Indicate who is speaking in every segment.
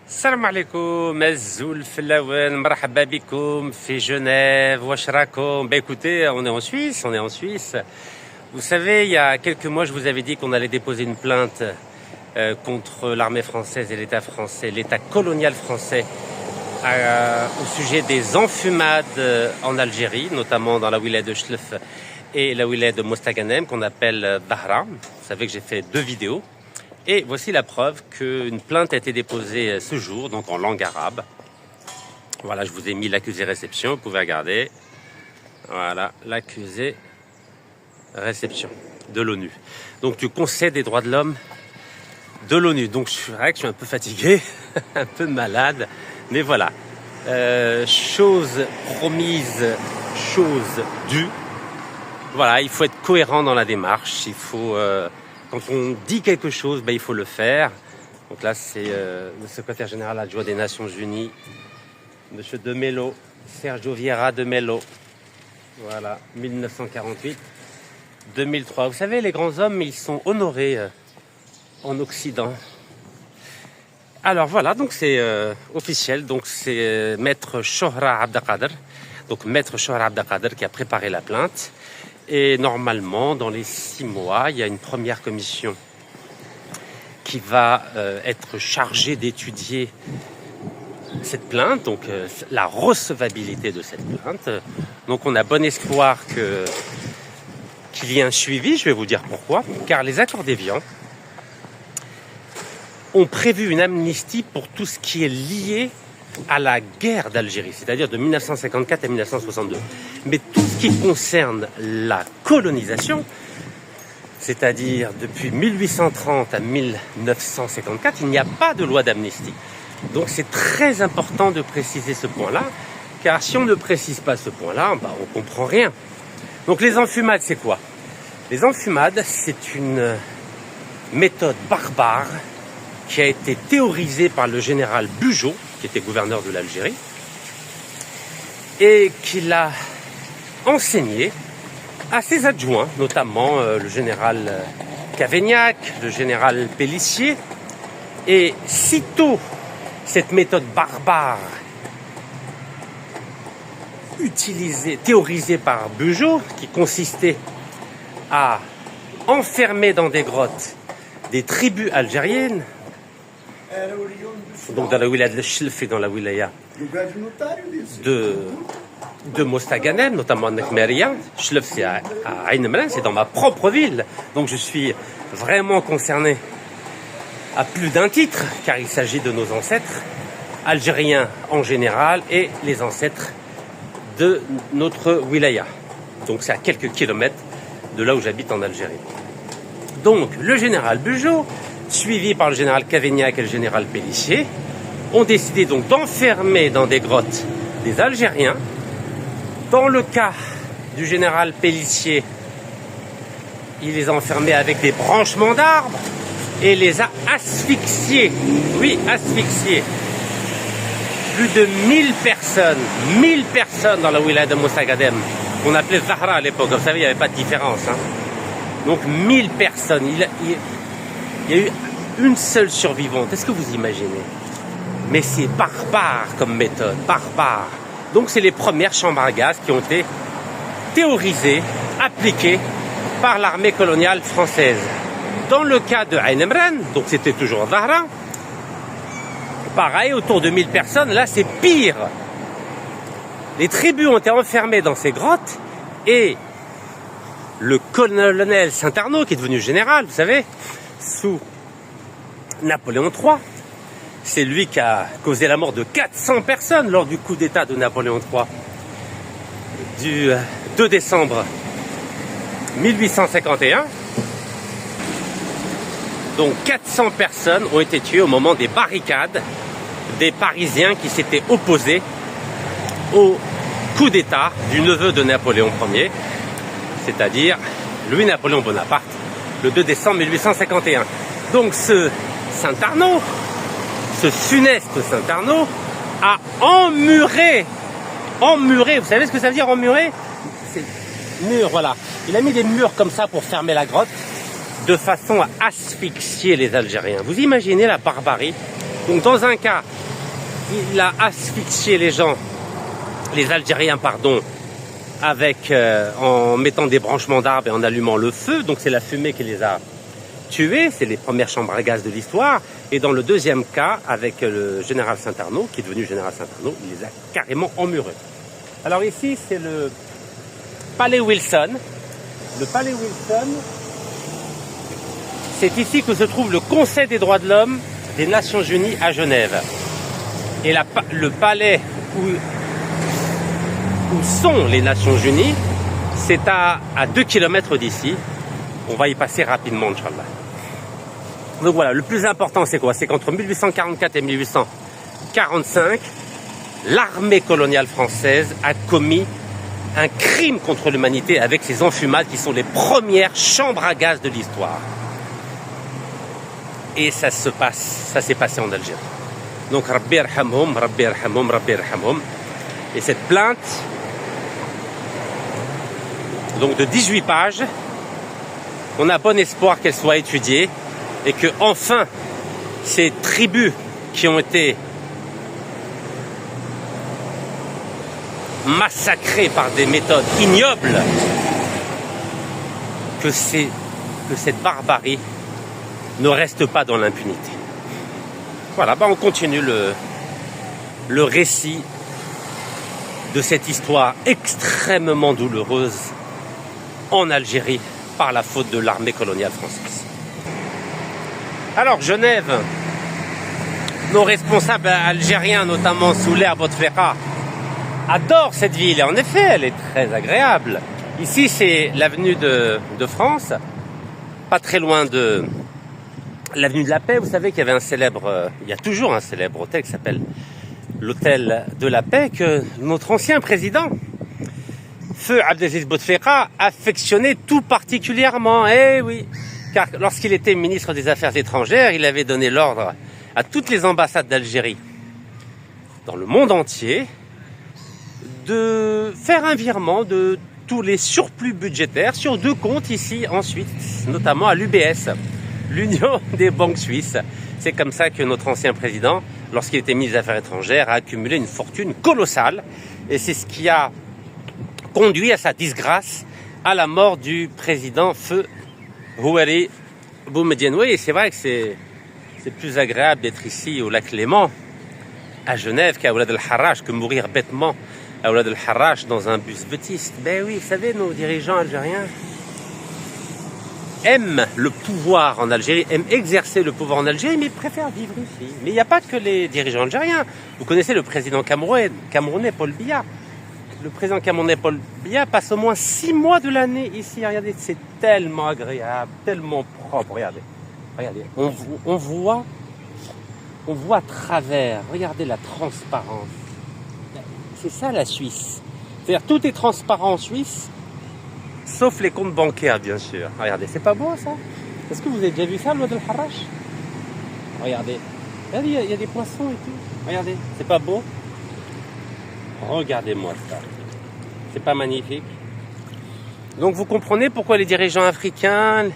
Speaker 1: السلام عليكم الزول فلاوان مرحبا بكم في Genève واش راكم. Bah écoutez, on est en Suisse. Vous savez, il y a quelques mois, je vous avais dit qu'on allait déposer une plainte contre l'armée française et l'État français, l'État colonial français, au sujet des enfumades en Algérie, notamment dans la wilaya de Chlef et la wilaya de Mostaganem, qu'on appelle Bahra. Vous savez que j'ai fait 2 vidéos. Et voici la preuve qu'une plainte a été déposée ce jour, donc en langue arabe. Voilà, je vous ai mis l'accusé réception, vous pouvez regarder. Voilà, l'accusé réception de l'ONU. Donc du Conseil des droits de l'homme de l'ONU. Donc c'est vrai que je suis un peu fatigué, un peu malade, mais voilà. Chose promise, chose due. Voilà, il faut être cohérent dans la démarche, il faut... Quand on dit quelque chose, il faut le faire. Donc là, c'est le secrétaire général adjoint des Nations Unies, M. De Mello, Sergio Vieira de Mello. Voilà, 1948-2003. Vous savez, les grands hommes, ils sont honorés en Occident. Alors voilà, donc c'est officiel. Donc c'est Maître Shohra Abdelkader. Donc Maître Shohra Abdelkader qui a préparé la plainte. Et normalement, dans les 6 mois, il y a une première commission qui va être chargée d'étudier cette plainte, donc la recevabilité de cette plainte. Donc on a bon espoir qu'il y ait un suivi, je vais vous dire pourquoi. Car les accords d'Évian ont prévu une amnistie pour tout ce qui est lié à la guerre d'Algérie, c'est-à-dire de 1954 à 1962. Mais tout ce qui concerne la colonisation, c'est-à-dire depuis 1830 à 1954, il n'y a pas de loi d'amnistie. Donc c'est très important de préciser ce point-là, car si on ne précise pas ce point-là, on ne comprend rien. Donc les enfumades, c'est quoi? Les enfumades, c'est une méthode barbare qui a été théorisée par le général Bugeaud, qui était gouverneur de l'Algérie, et qui l'a enseigné à ses adjoints, notamment le général Cavaignac, le général Pélissier. Et sitôt cette méthode barbare théorisée par Bugeaud, qui consistait à enfermer dans des grottes des tribus algériennes, donc dans la wilaya de Chlef et dans la wilaya de Mostaganem, notamment à Nekmeria. Chlef, c'est à Ain Imran, c'est dans ma propre ville. Donc je suis vraiment concerné à plus d'un titre, car il s'agit de nos ancêtres, algériens en général, et les ancêtres de notre wilaya. Donc c'est à quelques kilomètres de là où j'habite en Algérie. Donc le général Bugeaud, suivi par le général Cavaignac et le général Pélissier, ont décidé donc d'enfermer dans des grottes des Algériens. Dans le cas du général Pélissier, il les a enfermés avec des branchements d'arbres et les a asphyxiés. Oui, asphyxiés. Plus de 1000 personnes dans la wilaya de Mostaganem, qu'on appelait Zahra à l'époque. Vous savez, il n'y avait pas de différence. Donc 1000 personnes. Il y a eu une seule survivante. Est-ce que vous imaginez? Mais c'est barbare comme méthode, barbare. Donc c'est les premières chambres à gaz qui ont été théorisées, appliquées par l'armée coloniale française. Dans le cas de Ain Imran, donc c'était toujours Zahra, pareil, autour de 1000 personnes, là c'est pire. Les tribus ont été enfermées dans ces grottes et le colonel Saint-Arnaud, qui est devenu général, vous savez, sous Napoléon III, c'est lui qui a causé la mort de 400 personnes lors du coup d'État de Napoléon III du 2 décembre 1851. Donc 400 personnes ont été tuées au moment des barricades des Parisiens qui s'étaient opposés au coup d'État du neveu de Napoléon Ier, c'est-à-dire Louis-Napoléon Bonaparte, le 2 décembre 1851. Donc ce Saint-Arnaud, ce funeste Saint-Arnaud, a emmuré, vous savez ce que ça veut dire emmurer? C'est mur, voilà. Il a mis des murs comme ça pour fermer la grotte, de façon à asphyxier les Algériens. Vous imaginez la barbarie? Donc dans un cas, il a asphyxié les gens, les Algériens, pardon, avec en mettant des branchements d'arbres et en allumant le feu. Donc c'est la fumée qui les a tués. C'est les premières chambres à gaz de l'histoire. Et dans le deuxième cas, avec le général Saint-Arnaud, qui est devenu général Saint-Arnaud, il les a carrément emmurés. Alors ici, c'est le palais Wilson. Le palais Wilson, c'est ici que se trouve le Conseil des droits de l'homme des Nations Unies à Genève. Et le palais où sont les Nations Unies, c'est à 2 km d'ici. On va y passer rapidement, Inch'Allah. Donc voilà, le plus important c'est quoi? C'est qu'entre 1844 et 1845, l'armée coloniale française a commis un crime contre l'humanité avec ces enfumades qui sont les premières chambres à gaz de l'histoire. Et ça s'est passé en Algérie. Donc Rabbi yarhamhum, Rabbi yarhamhum, Rabbi yarhamhum. Et cette plainte, donc de 18 pages, on a bon espoir qu'elle soit étudiée et que enfin ces tribus qui ont été massacrées par des méthodes ignobles, que cette barbarie ne reste pas dans l'impunité. Voilà, on continue le récit de cette histoire extrêmement douloureuse en Algérie par la faute de l'armée coloniale française. Alors Genève, nos responsables algériens, notamment Souler Bouteflika, adorent cette ville et en effet elle est très agréable. Ici c'est l'avenue de France, pas très loin de l'avenue de la Paix. Vous savez qu'il y avait il y a toujours un célèbre hôtel qui s'appelle l'hôtel de la Paix que notre ancien président, Feu Abdelaziz Bouteflika, affectionnait tout particulièrement. Eh oui, car lorsqu'il était ministre des Affaires étrangères, il avait donné l'ordre à toutes les ambassades d'Algérie dans le monde entier de faire un virement de tous les surplus budgétaires sur 2 comptes ici ensuite, notamment à l'UBS, l'Union des banques suisses. C'est comme ça que notre ancien président, lorsqu'il était ministre des Affaires étrangères, a accumulé une fortune colossale. Et c'est ce qui a conduit à sa disgrâce, à la mort du président Feu Houari Boumediene. Oui, c'est vrai que c'est plus agréable d'être ici au lac Léman, à Genève, qu'à Oulad el-Harrach, que mourir bêtement à Oulad el-Harrach dans un bus vétiste. Ben oui, vous savez, nos dirigeants algériens aiment le pouvoir en Algérie, aiment exercer le pouvoir en Algérie, mais ils préfèrent vivre ici. Mais il n'y a pas que les dirigeants algériens. Vous connaissez le président camerounais, Paul Biya. Le président camerounais, Paul Biya, passe au moins 6 mois de l'année ici. Regardez, c'est tellement agréable, tellement propre. Regardez, on voit à travers. Regardez la transparence. C'est ça la Suisse. C'est-à-dire tout est transparent en Suisse, sauf les comptes bancaires, bien sûr. Regardez, c'est pas beau ça? Est-ce que vous avez déjà vu ça, l'Oued el-Harrach? Regardez, il y a des poissons et tout. Regardez, c'est pas beau? Regardez-moi ça. C'est pas magnifique? Donc vous comprenez pourquoi les dirigeants africains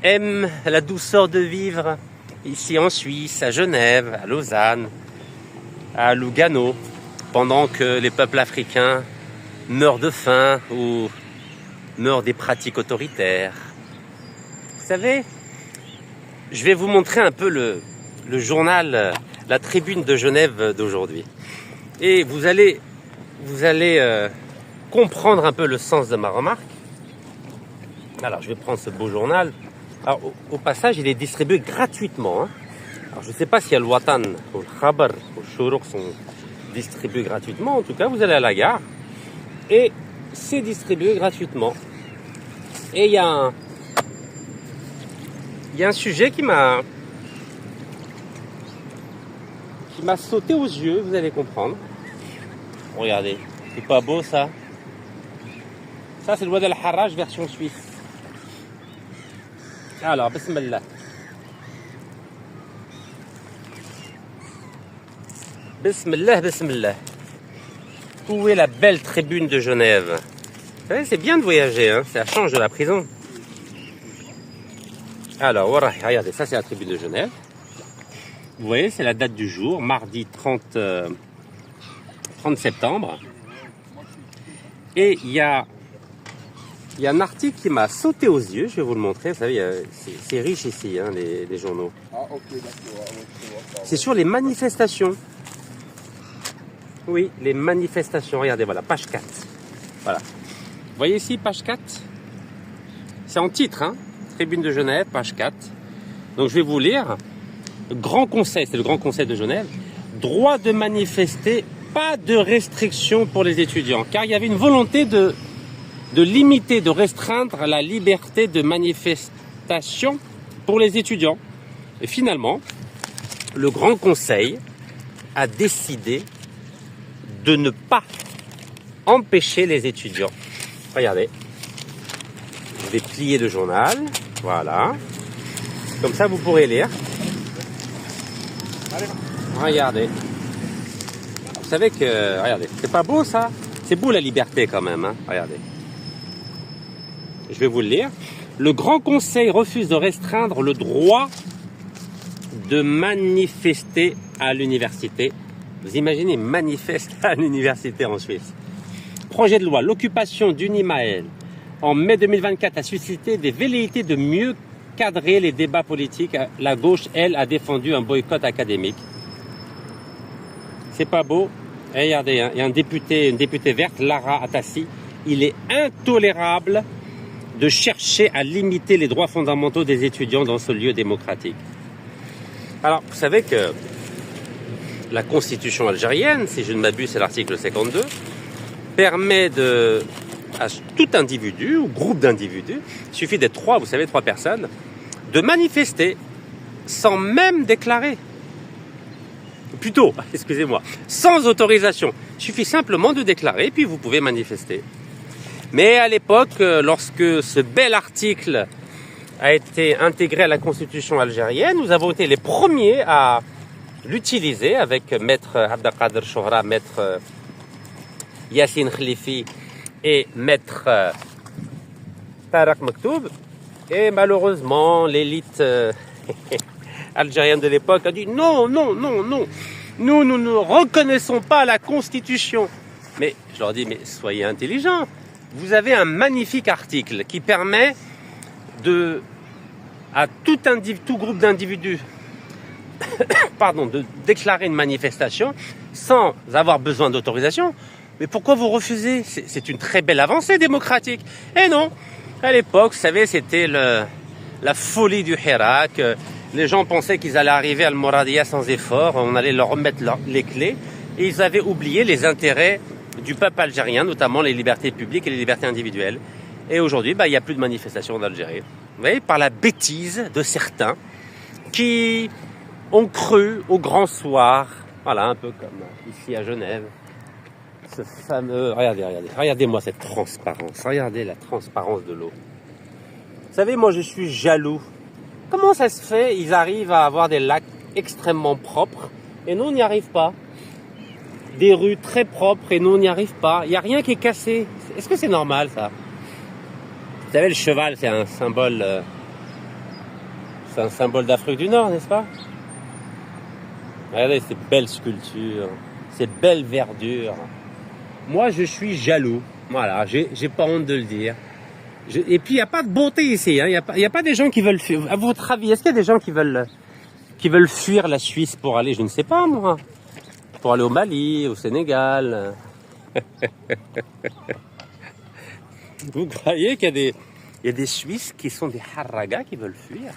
Speaker 1: aiment la douceur de vivre ici en Suisse, à Genève, à Lausanne, à Lugano, pendant que les peuples africains meurent de faim ou meurent des pratiques autoritaires. Vous savez, je vais vous montrer un peu le journal, la Tribune de Genève d'aujourd'hui. Et vous allez comprendre un peu le sens de ma remarque. Alors, je vais prendre ce beau journal. Alors, au passage, il est distribué gratuitement. Alors, je ne sais pas si Al-Watan, ou le Khabar, ou le Shourouk sont distribués gratuitement. En tout cas, vous allez à la gare et c'est distribué gratuitement. Et il y a un sujet qui m'a sauté aux yeux, vous allez comprendre. Regardez, c'est pas beau ça? Ça, c'est le Oued el-Harrach version suisse. Alors, bismillah. Bismillah, bismillah. Où est la belle tribune de Genève? Vous savez, c'est bien de voyager, hein? Ça change de la prison. Alors, voilà, regardez, ça c'est la tribune de Genève. Vous voyez, c'est la date du jour, mardi 30 septembre. Et il y a un article qui m'a sauté aux yeux, je vais vous le montrer. Vous savez, c'est riche ici, hein, les journaux.
Speaker 2: Ah, ok, d'accord.
Speaker 1: C'est sur les manifestations. Oui, les manifestations. Regardez, voilà, page 4. Voilà. Vous voyez ici, page 4. C'est en titre, hein. Tribune de Genève, page 4. Donc je vais vous lire. Le Grand Conseil, c'est le Grand Conseil de Genève. Droit de manifester, pas de restriction pour les étudiants. Car il y avait une volonté de limiter, de restreindre la liberté de manifestation pour les étudiants. Et finalement, le Grand Conseil a décidé de ne pas empêcher les étudiants. Regardez. Je vais plier le journal. Voilà. Comme ça, vous pourrez lire. Regardez. Vous savez que... Regardez. C'est pas beau, ça? C'est beau, la liberté, quand même. Hein, regardez. Je vais vous le lire. Le Grand Conseil refuse de restreindre le droit de manifester à l'université. Vous imaginez, manifester à l'université en Suisse. Projet de loi, l'occupation d'Unimael en mai 2024 a suscité des velléités de mieux cadrer les débats politiques. La gauche, elle, a défendu un boycott académique. C'est pas beau. Et regardez, hein, il y a une députée verte, Lara Atassi. Il est intolérable de chercher à limiter les droits fondamentaux des étudiants dans ce lieu démocratique. Alors, vous savez que la constitution algérienne, si je ne m'abuse, c'est l'article 52, permet à tout individu ou groupe d'individus, il suffit d'être trois personnes, de manifester sans même déclarer. Plutôt, excusez-moi, sans autorisation. Il suffit simplement de déclarer, puis vous pouvez manifester. Mais à l'époque, lorsque ce bel article a été intégré à la constitution algérienne, nous avons été les premiers à l'utiliser avec maître Abdelkader Chouhra, maître Yassine Khlifi et maître Tarek Maktoub. Et malheureusement, l'élite algérienne de l'époque a dit non, nous ne reconnaissons pas la constitution. Mais je leur dis, mais soyez intelligents. Vous avez un magnifique article qui permet à tout groupe d'individus de déclarer une manifestation sans avoir besoin d'autorisation. Mais pourquoi vous refusez? C'est une très belle avancée démocratique. Et non, à l'époque, vous savez, c'était la folie du Hirak. Les gens pensaient qu'ils allaient arriver à Al-Mouradia sans effort, on allait leur remettre les clés. Et ils avaient oublié les intérêts du peuple algérien, notamment les libertés publiques et les libertés individuelles. Et aujourd'hui, il n'y a plus de manifestations en Algérie. Vous voyez, par la bêtise de certains qui ont cru au grand soir, voilà, un peu comme ici à Genève, ce fameux... Regardez-moi cette transparence, regardez la transparence de l'eau. Vous savez, moi je suis jaloux. Comment ça se fait, ils arrivent à avoir des lacs extrêmement propres et nous on n'y arrive pas? Des rues très propres et nous on n'y arrive pas. Il n'y a rien qui est cassé. Est-ce que c'est normal ça? Vous savez, le cheval, c'est un symbole d'Afrique du Nord, n'est-ce pas? Regardez ces belles sculptures, ces belles verdures. Moi, je suis jaloux. Voilà, j'ai pas honte de le dire. Et puis, il n'y a pas de bonté ici. Hein. Il n'y a pas des gens qui veulent fuir. À votre avis, est-ce qu'il y a des gens qui veulent fuir la Suisse pour aller, je ne sais pas moi, pour aller au Mali, au Sénégal? Vous croyez qu'il y a des Suisses qui sont des harragas qui veulent fuir?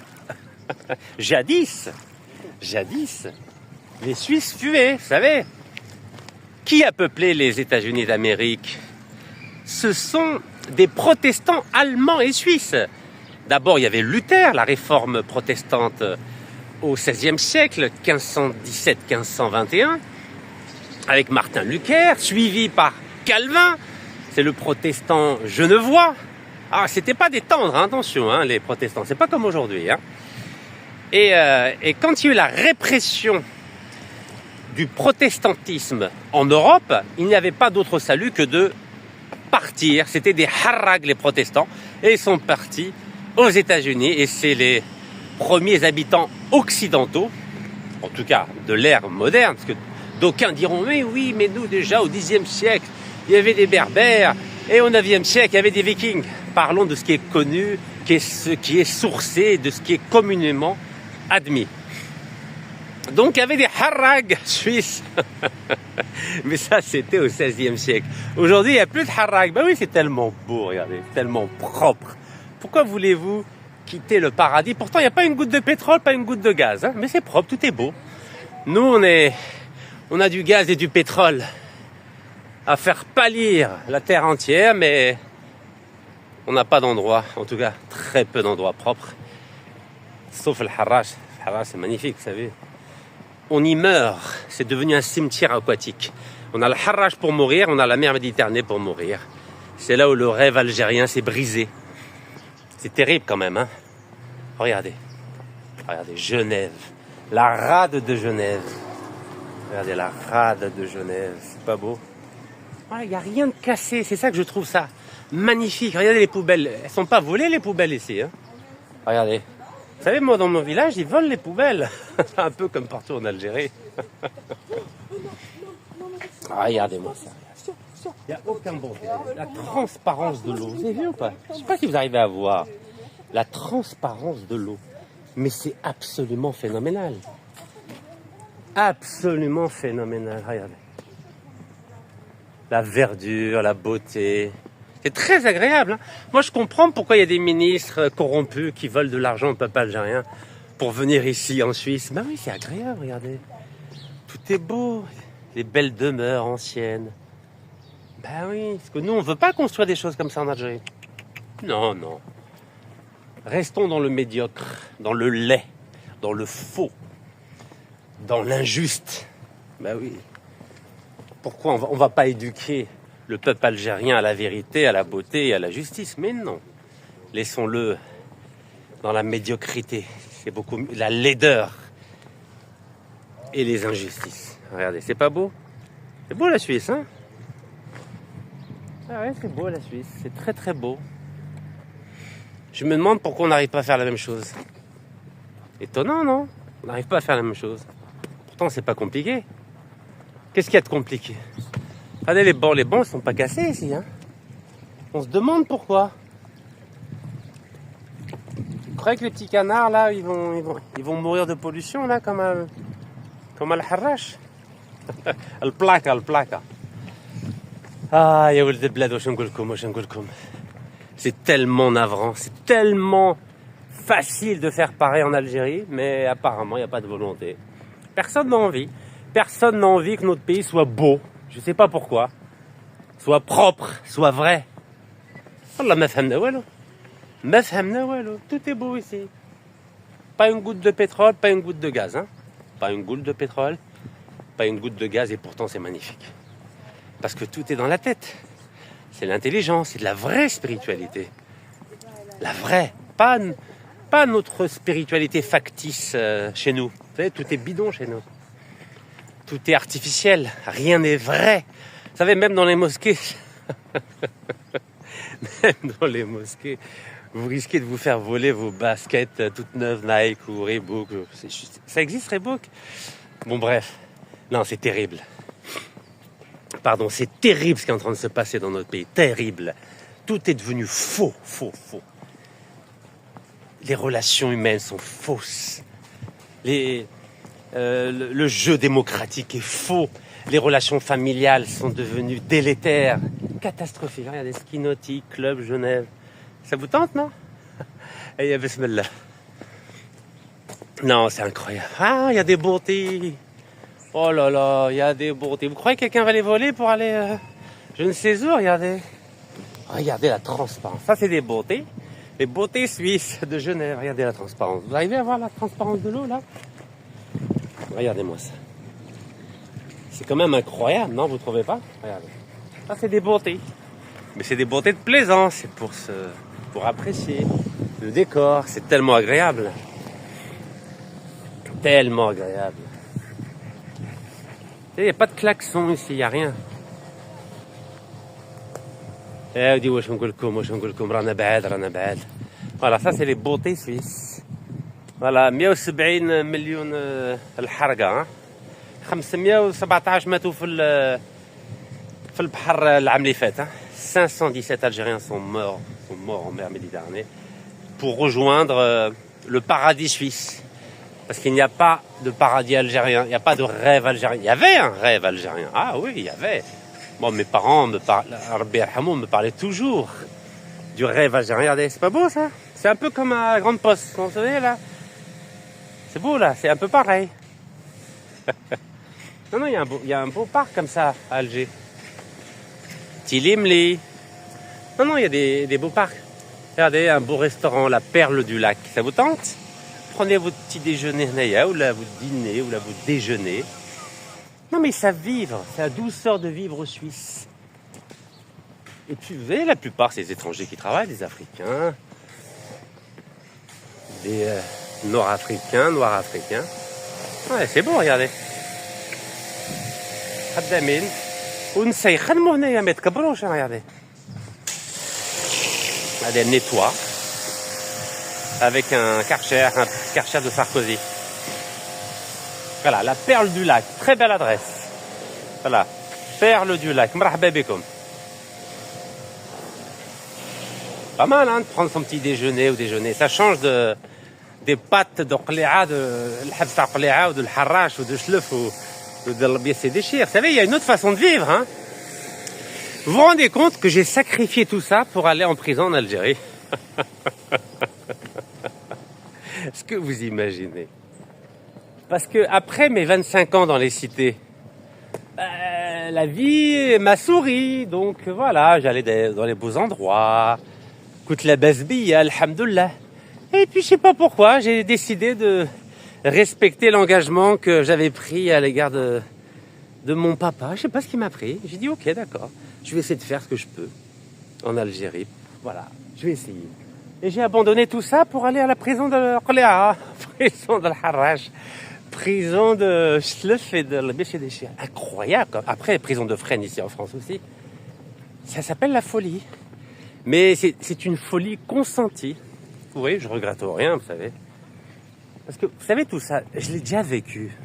Speaker 1: Jadis, les Suisses fuyaient, vous savez. Qui a peuplé les États-Unis d'Amérique? Ce sont des protestants allemands et suisses. D'abord, il y avait Luther, la réforme protestante au XVIe siècle, 1517-1521, avec Martin Luther, suivi par Calvin, c'est le protestant genevois. Ah, c'était pas des tendres, hein, attention, hein, les protestants, c'est pas comme aujourd'hui. Hein. Et quand il y a eu la répression du protestantisme en Europe, il n'y avait pas d'autre salut que de partir. C'était des harrag, les protestants, et ils sont partis aux États-Unis, et c'est les premiers habitants occidentaux En tout cas, de l'ère moderne, parce que d'aucuns diront, mais oui, mais nous déjà au Xe siècle, il y avait des Berbères, et au IXe siècle, il y avait des Vikings. Parlons de ce qui est connu, ce qui est sourcé, de ce qui est communément admis. Donc il y avait des harag suisses. Mais ça, c'était au XVIe siècle. Aujourd'hui, il n'y a plus de harag. Ben oui, c'est tellement beau, regardez, tellement propre. Pourquoi voulez-vous quitter le paradis? Pourtant, il n'y a pas une goutte de pétrole, pas une goutte de gaz. Hein, mais c'est propre, tout est beau. Nous, on a du gaz et du pétrole à faire pâlir la terre entière, mais on n'a pas d'endroit, en tout cas très peu d'endroits propres. Sauf le Harrach. Le Harrach, c'est magnifique, vous savez. On y meurt, c'est devenu un cimetière aquatique. On a le Harrach pour mourir, on a la mer Méditerranée pour mourir. C'est là où le rêve algérien s'est brisé. C'est terrible quand même, hein. Regardez, Genève, la rade de Genève. Regardez la rade de Genève, c'est pas beau? Il n'y a rien de cassé, c'est ça que je trouve ça magnifique. Regardez les poubelles, elles sont pas volées les poubelles ici, hein. Regardez. Vous savez, moi dans mon village, ils volent les poubelles. Un peu comme partout en Algérie. Regardez-moi ça. Il n'y a aucun bon. La transparence de l'eau, vous avez vu ou pas? Je ne sais pas si vous arrivez à voir la transparence de l'eau. Mais c'est absolument phénoménal. Absolument phénoménal. Regardez. La verdure, la beauté. C'est très agréable. Hein. Moi, je comprends pourquoi il y a des ministres corrompus qui volent de l'argent au peuple algérien pour venir ici en Suisse. Ben oui, c'est agréable, regardez. Tout est beau. Les belles demeures anciennes. Ben oui, parce que nous, on ne veut pas construire des choses comme ça en Algérie. Non, non. Restons dans le médiocre, dans le laid, dans le faux, dans l'injuste. Ben oui. Pourquoi on va pas éduquer le peuple algérien à la vérité, à la beauté et à la justice? Mais non. Laissons-le dans la médiocrité. C'est beaucoup la laideur et les injustices. Regardez, c'est pas beau? C'est beau la Suisse, hein? Ah ouais, c'est beau la Suisse. C'est très très beau. Je me demande pourquoi on n'arrive pas à faire la même chose. Étonnant, non? On n'arrive pas à faire la même chose. Pourtant, c'est pas compliqué. Qu'est-ce qu'il y a de compliqué? Regardez, les bancs ne sont pas cassés ici. Hein. On se demande pourquoi. Vous croyez que les petits canards, là, ils vont mourir de pollution, là, comme Al-Harrach? Al-Plaka. Ah, ya ouled al-blad, واش نقول لكم. C'est tellement navrant, c'est tellement facile de faire pareil en Algérie, mais apparemment, il n'y a pas de volonté. Personne n'a envie. Personne n'a envie que notre pays soit beau. Je ne sais pas pourquoi. Soit propre, soit vrai. Wallah, ma fhamna walou. Ma fhamna walou. Tout est beau ici. Pas une goutte de pétrole, pas une goutte de gaz. Hein. Pas une goutte de pétrole, pas une goutte de gaz, et pourtant c'est magnifique. Parce que tout est dans la tête. C'est l'intelligence, c'est de la vraie spiritualité. La vraie. Pas notre spiritualité factice chez nous. Vous savez, tout est bidon chez nous. Tout est artificiel. Rien n'est vrai. Vous savez, même dans les mosquées, vous risquez de vous faire voler vos baskets toutes neuves, Nike ou Reebok. Ça existe, Reebok? Bon, bref. Non, c'est terrible. Pardon, c'est terrible ce qui est en train de se passer dans notre pays. Terrible. Tout est devenu faux. Les relations humaines sont fausses. Le jeu démocratique est faux. Les relations familiales sont devenues délétères. Catastrophique. Regardez, ski nautique, club Genève. Ça vous tente, non? Allez, bismillah. Non, c'est incroyable. Ah, il y a des beautés. Oh là là, il y a des beautés. Vous croyez que quelqu'un va les voler pour aller je ne sais où? Regardez. Regardez la transparence. Ça, c'est des beautés. Les beautés suisses de Genève. Regardez la transparence. Vous arrivez à voir la transparence de l'eau, là? Regardez-moi ça. C'est quand même incroyable, non? Vous trouvez pas? Regardez. Ça, c'est des beautés. Mais c'est des beautés de plaisance. C'est pour apprécier le décor. C'est tellement agréable. Tellement agréable. Il n'y a pas de klaxon ici, il n'y a rien. Voilà, ça c'est les beautés suisses. فوالا 170 مليون الحرقة ها. 517 ماتوا في البحر العام اللي فات ها. 517 Algériens sont morts en mer Méditerranée pour rejoindre le paradis suisse. Parce qu'il n'y a pas de paradis algérien, il n'y a pas de rêve algérien. Il y avait un rêve algérien. Ah oui, il y avait. Moi, mes parents me parlaient toujours du rêve algérien. Regardez, c'est pas beau ça? C'est un peu comme à la Grande Poste, vous savez là? C'est beau là, c'est un peu pareil. Non, il y a un beau parc comme ça à Alger. Tilimli. Non, il y a des beaux parcs. Regardez, un beau restaurant, la Perle du Lac. Ça vous tente? Prenez votre petit déjeuner, ou là vous dînez, ou là vous déjeunez. Non mais ils savent vivre, c'est la douceur de vivre aux Suisses. Et puis vous voyez, la plupart c'est des étrangers qui travaillent, des Africains, des Nord-Africains, Noirs-Africains. Ouais, c'est beau, regardez. خدامين ونسا يخدموا هنايا ما يتكبروش regardez. Regardez, elle nettoie. Avec un Karcher de Sarkozy. Voilà, la Perle du Lac, très belle adresse. Voilà, Perle du Lac, marhaba bikoum. Pas mal hein, de prendre son petit déjeuner ou déjeuner. Ça change des pâtes de qli'a, de l'habs ta qli'a ou de l'harrache ou de chlef ou de l'bias et déchire. Vous savez, il y a une autre façon de vivre. Hein. Vous vous rendez compte que j'ai sacrifié tout ça pour aller en prison en Algérie? Est-ce que vous imaginez? Parce que après mes 25 ans dans les cités, la vie m'a souri. Donc voilà, j'allais dans les beaux endroits. Écoute la basbilla, alhamdoulilah. Et puis je sais pas pourquoi, j'ai décidé de respecter l'engagement que j'avais pris à l'égard de mon papa. Je sais pas ce qui m'a pris. J'ai dit ok, d'accord. Je vais essayer de faire ce que je peux en Algérie. Voilà, je vais essayer. Et j'ai abandonné tout ça pour aller à la prison de Qli'a, prison de l'Harrach, prison de Chlef et de l'Béché des Chiens. Incroyable. Après, prison de Fresnes ici en France aussi. Ça s'appelle la folie. Mais c'est une folie consentie. Vous voyez, je regrette rien, vous savez. Parce que, vous savez, tout ça, je l'ai déjà vécu.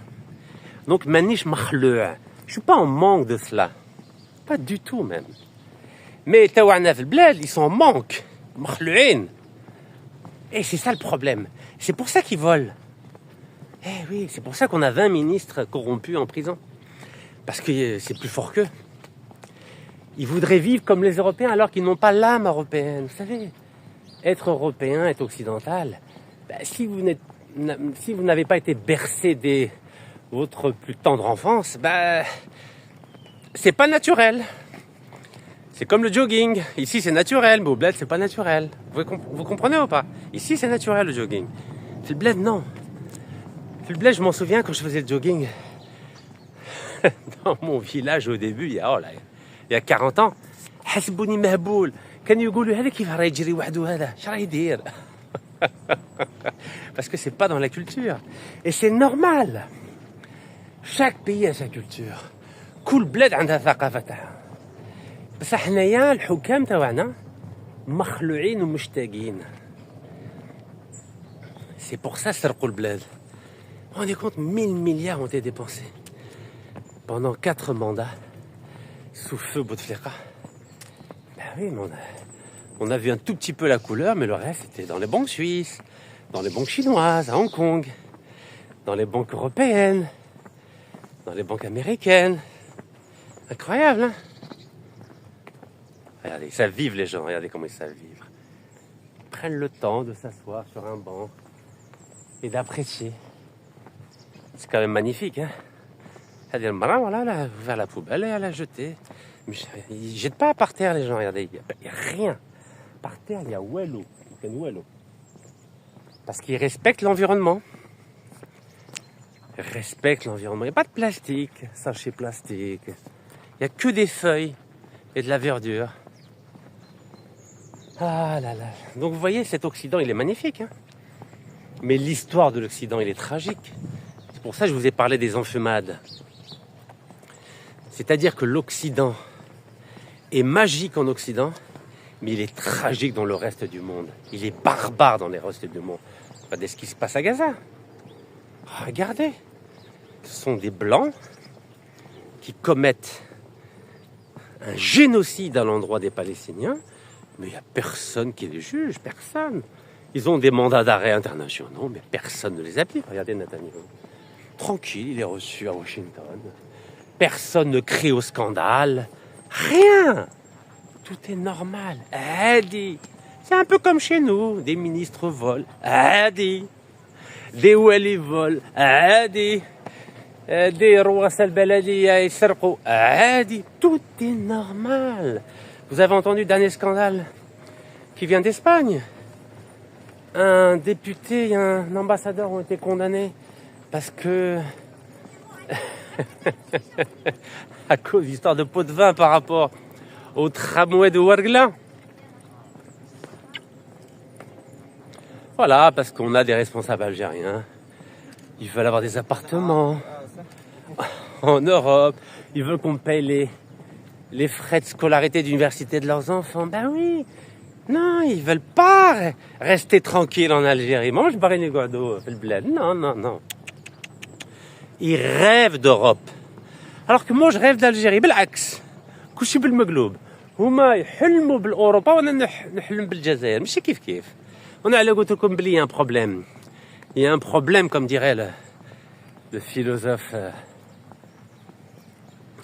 Speaker 1: Donc, manish makhlou'a. Je suis pas en manque de cela. Pas du tout, même. Mais, taouana fil bled, ils sont en manque. Makhlou'in. Et c'est ça le problème. C'est pour ça qu'ils volent. Eh oui, c'est pour ça qu'on a 20 ministres corrompus en prison. Parce que c'est plus fort qu'eux. Ils voudraient vivre comme les Européens alors qu'ils n'ont pas l'âme européenne. Vous savez, être européen, être occidental, si vous n'avez pas été bercé dès votre plus tendre enfance, c'est pas naturel. C'est comme le jogging. Ici, c'est naturel, mais au bled, c'est pas naturel. Vous comprenez ou pas? Ici, c'est naturel, le jogging. Le bled, non. Le bled, je m'en souviens quand je faisais le jogging. Dans mon village, au début, il y a 40 ans. حسبوني مهبول. كانوا يقولوا هذا كيف راه يجري وحده هذا؟ اش راه يدير؟ Parce que c'est pas dans la culture. Et c'est normal. Chaque pays a sa culture. كل بلاد عندها ثقافتها. بس حنايا الحكام تاعنا مخلوعين ومشتاقين. C'est pour ça سرقوا البلاد. Vous vous rendez compte, 1000 milliards ont été dépensés pendant 4 mandats sous feu Bouteflika. Oui, mais on a vu un tout petit peu la couleur, mais le reste c'était dans les banques suisses, dans les banques chinoises, à Hong Kong, dans les banques européennes, dans les banques américaines. Incroyable, hein? Regardez, ils savent vivre les gens, regardez comment ils savent vivre. Ils prennent le temps de s'asseoir sur un banc et d'apprécier. C'est quand même magnifique, hein? Elle dit, voilà, elle a ouvert la poubelle et elle a jeté. Mais ils ne jettent pas par terre, les gens, regardez. Il n'y a rien. Par terre, il y a Wello. Parce qu'ils respectent l'environnement. Ils respectent l'environnement. Il n'y a pas de plastique, sachet plastique. Il n'y a que des feuilles et de la verdure. Ah là là. Donc vous voyez, cet Occident, il est magnifique, hein? Mais l'histoire de l'Occident, il est tragique. C'est pour ça que je vous ai parlé des enfumades. C'est-à-dire que l'Occident est magique en Occident, mais il est tragique dans le reste du monde. Il est barbare dans le reste du monde. Regardez ce qui se passe à Gaza. Regardez. Ce sont des Blancs qui commettent un génocide à l'endroit des Palestiniens, mais il n'y a personne qui les juge, personne. Ils ont des mandats d'arrêt internationaux, mais personne ne les applique. Regardez Netanyahu. Tranquille, il est reçu à Washington. Personne ne crie au scandale. Rien. Tout est normal. Adi. C'est un peu comme chez nous. Des ministres volent. Adi. Des wali volent. Adi. Des rois al-Baladiya yisrqou. Adi. Tout est normal. Vous avez entendu le dernier scandale qui vient d'Espagne? Un député et un ambassadeur ont été condamnés parce que à cause d'histoire de pot de vin par rapport au tramway de Ouargla. Voilà, parce qu'on a des responsables algériens. Ils veulent avoir des appartements en Europe. Ils veulent qu'on paye les frais de scolarité d'université de leurs enfants. Ben oui. Non, ils veulent pas rester tranquilles en Algérie. Mange Barine Guado, fait le bled. Non, non, non. Ils rêvent d'Europe. Alors que moi, je rêve d'Algérie. بالعكس. كلشي بالمقلوب. هما يحلموا بالأوروبا وانا نحلم بالجزائر. ماشي كيف. On a قلت لكم بلي un problème. Il y a un problème, comme dirait le philosophe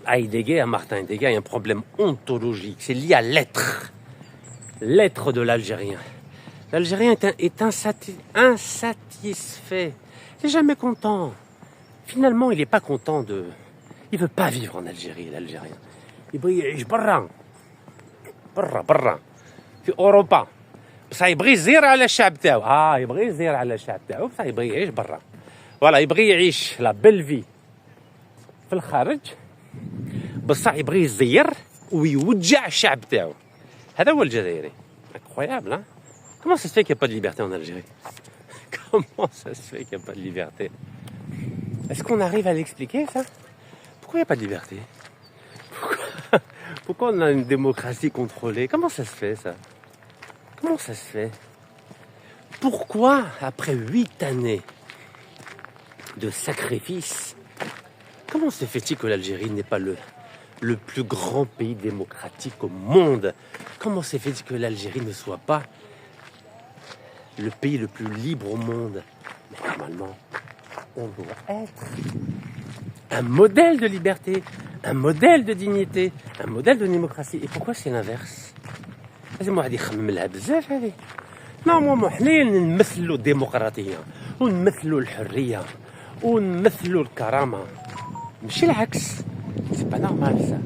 Speaker 1: Heidegger, Martin Heidegger, il y a un problème ontologique. C'est lié à l'être. L'être de l'Algérien. L'Algérien est insatisfait. Il n'est jamais content. Finalement, il n'est pas content de... Il ne veut pas vivre en Algérie, l'Algérien. Il veut يعيش برا. في أوروبا. بصح يبغي يزير على الشعب تاعو. يبغي يزير على الشعب تاعو بصح يبغي يعيش برا. فوالا يبغي يعيش لا بيل في في الخارج. بصح يبغي يزير ويوجع الشعب تاعو. هذا هو الجزائري. Incroyable, hein? Comment ça se fait qu'il n'y a pas de liberté en Algérie? Comment ça se fait qu'il n'y a pas de liberté? Est-ce qu'on arrive à l'expliquer, ça? Pourquoi il n'y a pas de liberté? Pourquoi on a une démocratie contrôlée? Comment ça se fait, ça? Comment ça se fait? Pourquoi, après 8 années de sacrifice, comment se fait-il que l'Algérie n'est pas le plus grand pays démocratique au monde? Comment se fait-il que l'Algérie ne soit pas le pays le plus libre au monde? Mais normalement, on doit être un modèle de liberté, un modèle de dignité, un modèle de démocratie. Et pourquoi c'est l'inverse? لازم واحد يخمم لها بزاف هذه. نورمالمون حنا نمثلوا الديمقراطية ونمثلوا الحرية ونمثلوا الكرامة. ماشي العكس. C'est pas normal ça.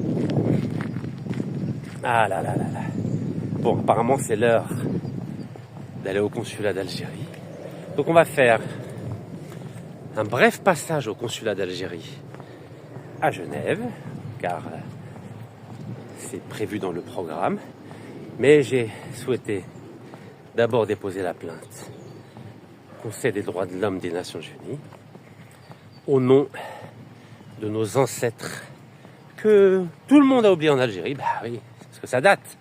Speaker 1: Ah là là là là. Bon, apparemment c'est l'heure d'aller au consulat d'Algérie. Donc on va faire un bref passage au consulat d'Algérie à Genève, car c'est prévu dans le programme. Mais j'ai souhaité d'abord déposer la plainte au Conseil des droits de l'homme des Nations Unies au nom de nos ancêtres que tout le monde a oublié en Algérie. Bah oui, parce que ça date.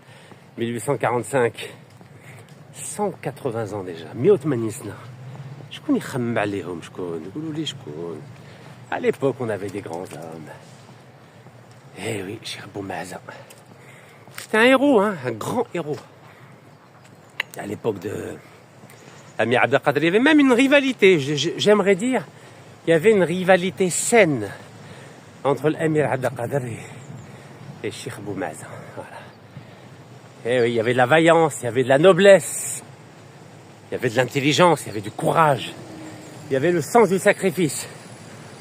Speaker 1: 1845, 180 ans déjà. Miotmanisna. شكون يخمم عليهم شكون يقولوا لي شكون. À l'époque, on avait des grands hommes. Eh oui, Cheikh Boumaza. C'était un héros, hein, un grand héros. À l'époque de Amir Abdelkader, il y avait même une rivalité. J'aimerais dire, il y avait une rivalité saine entre l'Amir Abdelkader et Cheikh Boumaza. Voilà. Et oui, il y avait de la vaillance, il y avait de la noblesse, il y avait de l'intelligence, il y avait du courage, il y avait le sens du sacrifice.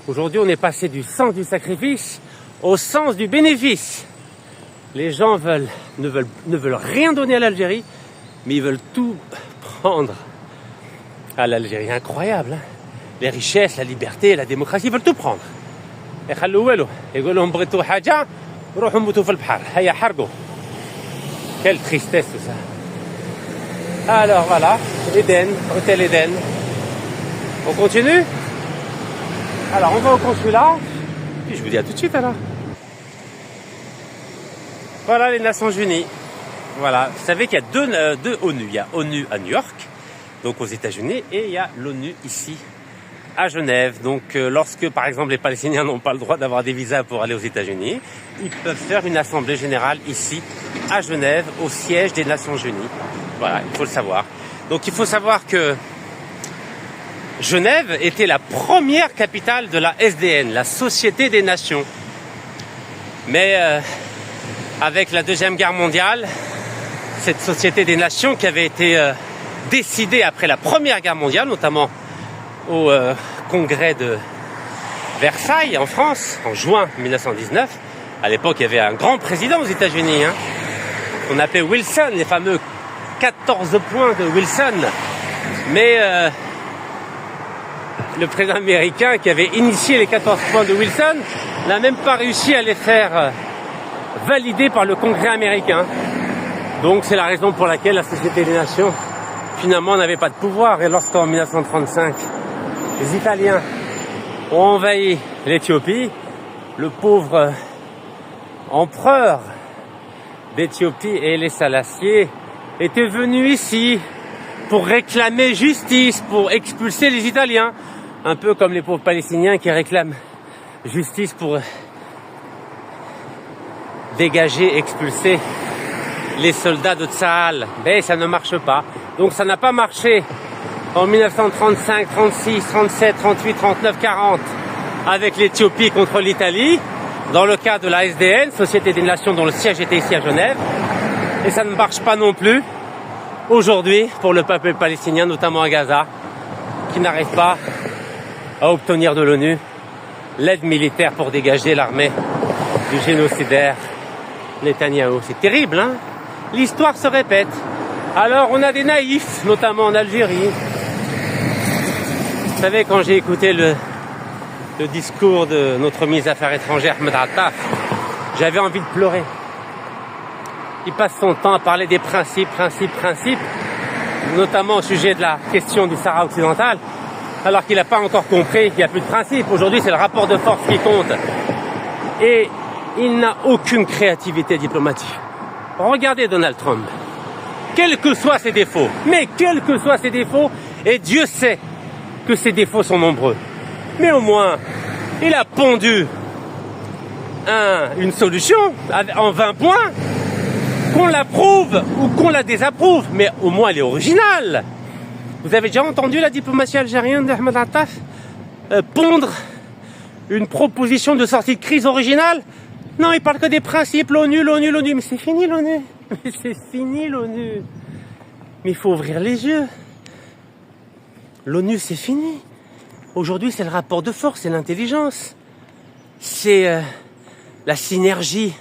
Speaker 1: Aujourd'hui, on est passé du sens du sacrifice au sens du bénéfice. Les gens ne veulent rien donner à l'Algérie, mais ils veulent tout prendre à l'Algérie. Incroyable, hein? Les richesses, la liberté, la démocratie, ils veulent tout prendre. يخلوا والو يقول لهم بغيتوا حاجة روحوا موتوا في البحر هيا حرقوا. Quelle tristesse tout ça. Alors voilà, Eden, hôtel Eden. On continue? Alors on va au consulat, puis je vous dis à tout de suite alors. Voilà les Nations Unies. Voilà, vous savez qu'il y a deux ONU. Il y a ONU à New York donc aux États-Unis, et il y a l'ONU ici à Genève. Donc lorsque par exemple les Palestiniens n'ont pas le droit d'avoir des visas pour aller aux États-Unis, ils peuvent faire une assemblée générale ici à Genève, au siège des Nations Unies. Voilà, il faut le savoir. Donc il faut savoir que Genève était la première capitale de la SDN, la Société des Nations. Mais avec la Deuxième Guerre mondiale, cette Société des Nations qui avait été décidée après la Première Guerre mondiale, notamment au congrès de Versailles en France, en juin 1919. À l'époque, il y avait un grand président aux États-Unis, qu'on appelait Wilson, les fameux 14 points de Wilson. Mais le président américain qui avait initié les 14 points de Wilson n'a même pas réussi à les faire valider par le Congrès américain. Donc c'est la raison pour laquelle la Société des Nations finalement n'avait pas de pouvoir. Et lorsqu'en 1935, les Italiens ont envahi l'Éthiopie, le pauvre empereur d'Éthiopie, Haïlé Sélassié, était venu ici pour réclamer justice, pour expulser les Italiens, un peu comme les pauvres Palestiniens qui réclament justice pour dégager, expulser les soldats de Tsahal. Mais ça ne marche pas. Donc ça n'a pas marché en 1935, 36, 37, 38, 39, 40 avec l'Éthiopie contre l'Italie, dans le cas de la SDN, Société des Nations, dont le siège était ici à Genève. Et ça ne marche pas non plus aujourd'hui pour le peuple palestinien, notamment à Gaza, qui n'arrive pas à obtenir de l'ONU l'aide militaire pour dégager l'armée du génocidaire Netanyahou. C'est terrible, hein? L'histoire se répète. Alors on a des naïfs, notamment en Algérie. Vous savez, quand j'ai écouté le discours de notre ministre des Affaires étrangères, Ahmed Attaf, j'avais envie de pleurer. Il passe son temps à parler des principes, notamment au sujet de la question du Sahara occidental, alors qu'il n'a pas encore compris qu'il n'y a plus de principe. Aujourd'hui, c'est le rapport de force qui compte. Et il n'a aucune créativité diplomatique. Regardez Donald Trump. Quels que soient ses défauts, mais quels que soient ses défauts, et Dieu sait que ses défauts sont nombreux, mais au moins, il a pondu une solution en 20 points, qu'on l'approuve ou qu'on la désapprouve, mais au moins elle est originale. Vous avez déjà entendu la diplomatie algérienne d'Ahmed Attaf pondre une proposition de sortie de crise originale? Non, il parle que des principes, l'ONU, mais c'est fini l'ONU. Mais c'est fini l'ONU. Mais il faut ouvrir les yeux. L'ONU, c'est fini. Aujourd'hui, c'est le rapport de force, c'est l'intelligence. C'est la synergie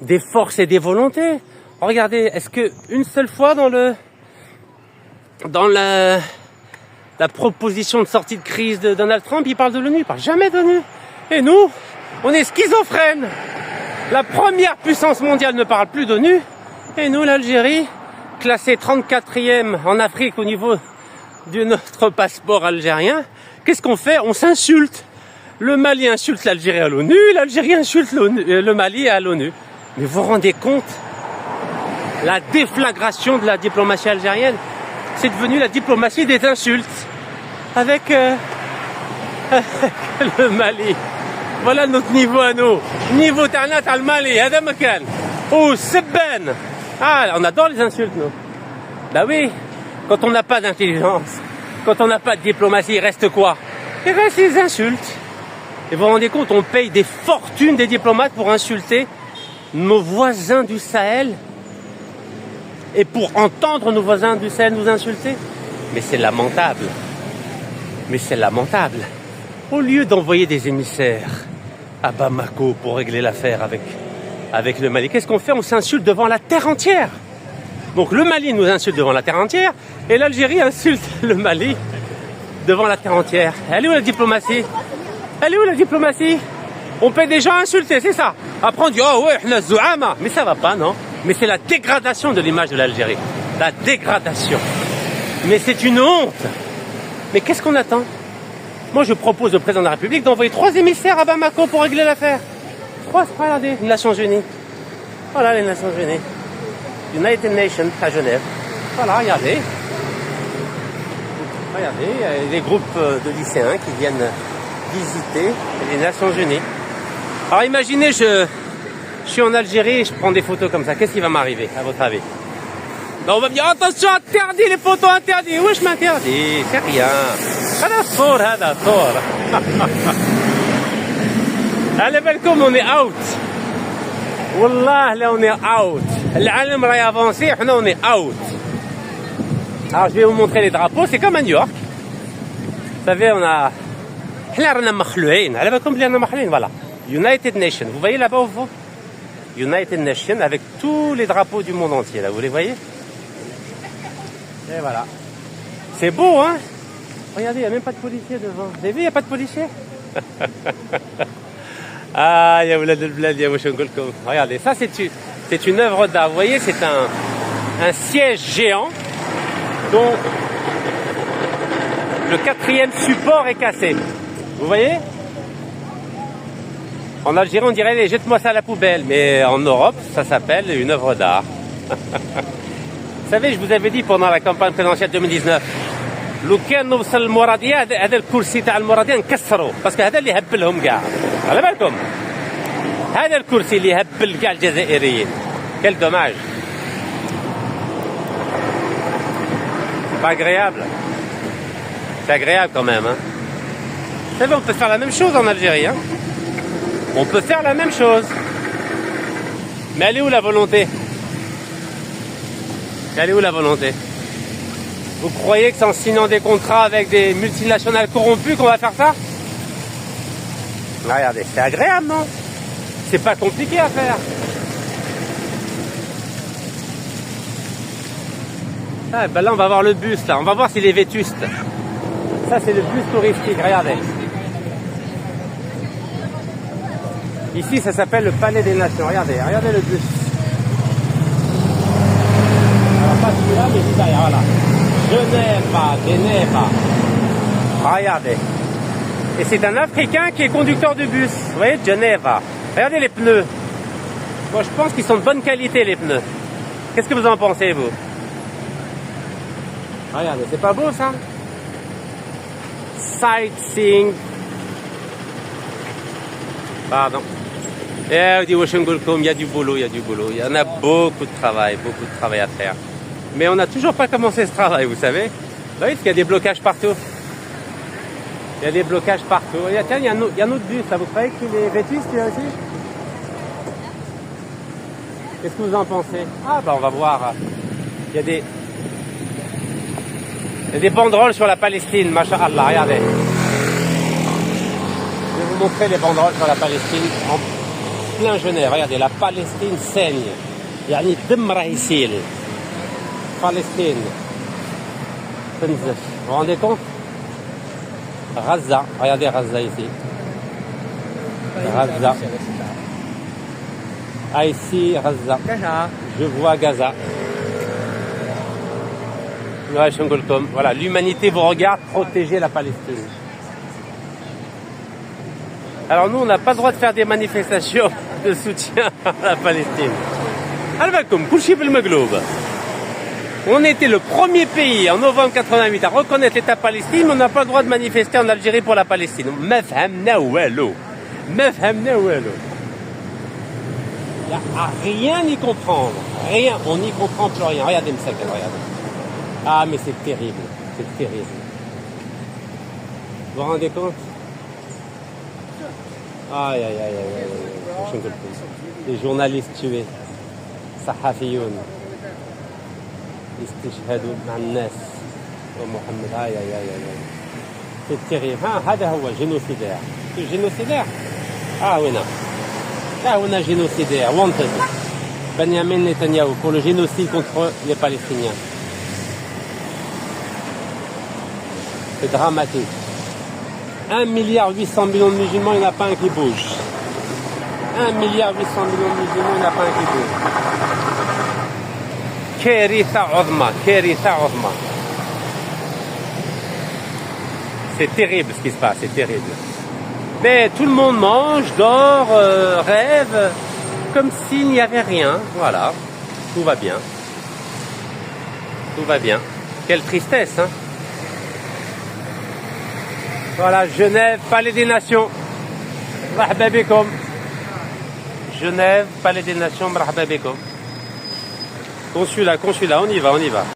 Speaker 1: des forces et des volontés. Regardez, est-ce que une seule fois dans la proposition de sortie de crise de Donald Trump, il parle de l'ONU, il parle jamais de l'ONU. Et nous, on est schizophrènes. La première puissance mondiale ne parle plus d'ONU. Et nous, l'Algérie, classée 34e en Afrique au niveau de notre passeport algérien, qu'est-ce qu'on fait? On s'insulte. Le Mali insulte l'Algérie à l'ONU, l'Algérie insulte le Mali à l'ONU. Mais vous vous rendez compte? La déflagration de la diplomatie algérienne, c'est devenu la diplomatie des insultes avec le Mali. Voilà notre niveau à nous. Niveau Tarnat al Mali, Adam Makan. Oh, Sebben. Ah, on adore les insultes, nous. Bah oui, quand on n'a pas d'intelligence, quand on n'a pas de diplomatie, il reste quoi? Il reste les insultes. Et vous vous rendez compte, on paye des fortunes des diplomates pour insulter nos voisins du Sahel et pour entendre nos voisins du Sahel nous insulter. Mais c'est lamentable. Mais c'est lamentable. Au lieu d'envoyer des émissaires à Bamako pour régler l'affaire avec le Mali, qu'est-ce qu'on fait? On s'insulte devant la terre entière. Donc le Mali nous insulte devant la terre entière et l'Algérie insulte le Mali devant la terre entière. Elle est où la diplomatie? Elle est où la diplomatie? On paie des gens à insulter, c'est ça. Après on dit oh ouais, la zouama. Mais ça va pas, non? Mais c'est la dégradation de l'image de l'Algérie. La dégradation. Mais c'est une honte. Mais qu'est-ce qu'on attend? Moi je propose au président de la République d'envoyer 3 émissaires à Bamako pour régler l'affaire. 3, regardez, les Nations Unies. Voilà les Nations Unies. United Nations à Genève. Voilà, regardez. Regardez, il y a des groupes de lycéens qui viennent visiter les Nations Unies. Alors imaginez, je suis en Algérie et je prends des photos comme ça. Qu'est-ce qui va m'arriver, à votre avis? Ben, on va me dire, attention, interdit, les photos interdites. Oui, je m'interdis, c'est rien. هذا صور هذا صور. على بالكم on est out. والله là on est out. العالم راهي avancé, حنا on est out. Alors je vais vous montrer les drapeaux, c'est comme à New York. Vous savez, on a حنا رانا مخلوعين. على بالكم بلي رانا مخلوعين, voilà. United Nations. Vous voyez là-bas au fond? United Nations avec tous les drapeaux du monde entier là, vous les voyez? Et voilà. C'est beau, hein? Regardez, il n'y a même pas de policier devant. Vous avez vu, il n'y a pas de policier? Ah, ya oulad al-blad, ya wash nqulkom. Regardez, ça c'est une œuvre d'art. Vous voyez, c'est un siège géant dont le 4e support est cassé. Vous voyez? En Algérie, on dirait jette-moi ça à la poubelle. Mais en Europe, ça s'appelle une œuvre d'art. Vous savez, je vous avais dit pendant la campagne présidentielle 2019, لو كان نوصل المرادية هذا الكرسي تاع المرادية نكسره باسكو هذا اللي هبلهم كاع على بالكم هذا الكرسي اللي هبل كاع الجزائريين quel dommage pas agréable c'est agréable quand même hein. Vous savez, on peut faire la même chose en Algérie hein. On peut faire la même chose mais elle est où la volonté? Elle est où la volonté? Vous croyez que c'est en signant des contrats avec des multinationales corrompues qu'on va faire ça? Regardez, c'est agréable, non? C'est pas compliqué à faire. Ah, ben là, on va voir le bus, là. On va voir s'il est vétuste. Ça, c'est le bus touristique, regardez. Ici, ça s'appelle le Palais des Nations. Regardez, regardez le bus. Alors, pas celui-là, mais celui derrière, voilà. Genève. Regardez. Et c'est un Africain qui est conducteur de bus. Vous voyez, Genève. Regardez les pneus. Moi, je pense qu'ils sont de bonne qualité, les pneus. Qu'est-ce que vous en pensez, vous? Regardez, c'est pas beau, ça? Sightseeing. Pardon. Eh, il y a du boulot, il y a du boulot. Il y en a beaucoup de travail à faire. Mais on n'a toujours pas commencé ce travail, vous savez. Vous voyez, parce qu'il y a des blocages partout. Il y a des blocages partout. Tiens, il y a un autre bus, là. Vous croyez qu'il est vétuste, celui-là aussi? Qu'est-ce que vous en pensez? Ah, bah on va voir. Il y a des banderoles sur la Palestine, masha'Allah, regardez. Je vais vous montrer les banderoles sur la Palestine en plein Genève. Regardez, la Palestine saigne. Yani dm rah yisil. Palestine. Vous vous rendez compte? Gaza, regardez Gaza ici. Gaza. Ah ici, Gaza. Je vois Gaza. Voilà, l'humanité vous regarde protéger la Palestine. Alors nous, on n'a pas le droit de faire des manifestations de soutien à la Palestine. Al-Bakoum, Kouchi Belmegloub. On était le premier pays en novembre 88 à reconnaître l'État palestinien, mais on n'a pas le droit de manifester en Algérie pour la Palestine. Mefhamna walou. Mefhamna walou. Il n'y a rien y comprendre. Rien. On n'y comprend plus rien. Regardez, regardez. Ah, mais c'est terrible. C'est terrible. Vous vous rendez compte? Aïe, aïe, aïe, aïe, aïe. Les journalistes tués. Sahafiyoun. استشهدوا مع الناس ومحمد هاي c'est terrible. هذا هو génocidaire. Génocidaire. On a génocidaire. Wanted. Benjamin Netanyahu pour le génocide contre les Palestiniens. C'est dramatique. 1,8 milliard de musulmans, il n'y en a pas un qui bouge. 1,8 milliard de musulmans, il n'y en a pas un qui bouge. كارثة عظمى. C'est terrible ce qui se passe, c'est terrible. Mais tout le monde mange, dort, rêve, comme s'il n'y avait rien. Voilà, tout va bien. Tout va bien. Quelle tristesse, hein? Voilà, Genève, Palais des Nations. Marhaba bikoum. Genève, Palais des Nations, marhaba bikoum. Consulat, on y va.